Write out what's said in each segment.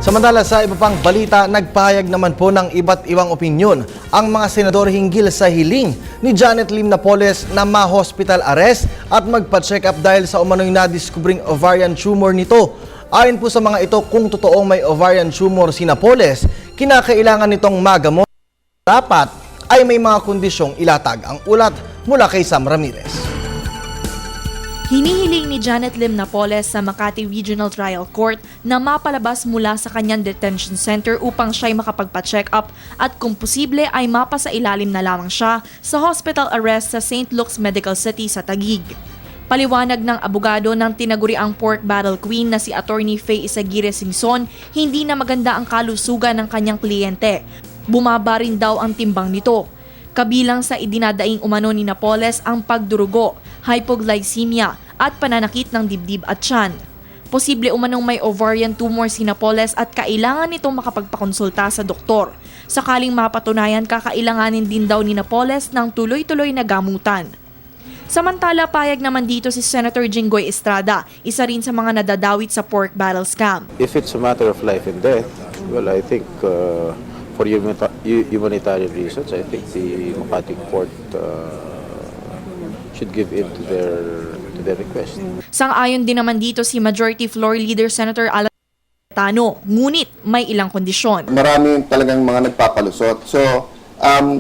Samantala sa iba pang balita, nagpahayag naman po ng iba't ibang opinyon ang mga senador hinggil sa hiling ni Janet Lim Napoles na ma-hospital arrest at magpa-check up dahil sa umano'y nadiskubring ovarian tumor nito. Ayon po sa mga ito, kung totoong may ovarian tumor si Napoles, kinakailangan nitong magamot. Dapat ay may mga kondisyong ilatag. Ang ulat mula kay Sam Ramirez. Hinihiling ni Janet Lim Napoles sa Makati Regional Trial Court na mapalabas mula sa kanyang detention center upang siya'y makapagpa-check up at kung posible ay mapasailalim na lamang siya sa hospital arrest sa St. Luke's Medical City sa Taguig. Paliwanag ng abogado ng tinaguriang pork barrel queen na si Attorney Faye Isaguirre Singson, hindi na maganda ang kalusugan ng kanyang kliyente. Bumaba rin daw ang timbang nito. Kabilang sa idinadaing umano ni Napoles ang pagdurugo, hypoglycemia at pananakit ng dibdib at tiyan. Posible umanong may ovarian tumor si Napoles at kailangan nitong makapagpakonsulta sa doktor. Sakaling mapatunayan, kakailanganin din daw ni Napoles ng tuloy-tuloy na gamutan. Samantala, payag naman dito si Senator Jinggoy Estrada, isa rin sa mga nadadawit sa pork barrel scam. If it's a matter of life and death, well, I think for humanitarian reasons, I think the Makati Court should give in to their request. Sang-ayon din naman dito si Majority Floor Leader Senator Alan Cayetano, ngunit may ilang kondisyon. Marami talagang mga nagpapalusot. So,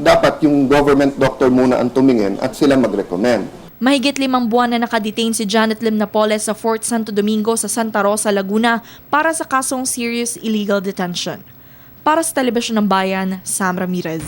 dapat yung government doctor muna ang tumingin at sila mag-recommend. Mahigit 5 buwan na nakadetain si Janet Lim Napoles sa Fort Santo Domingo sa Santa Rosa, Laguna para sa kasong serious illegal detention. Para sa Telebisyon ng Bayan, Sam Ramirez.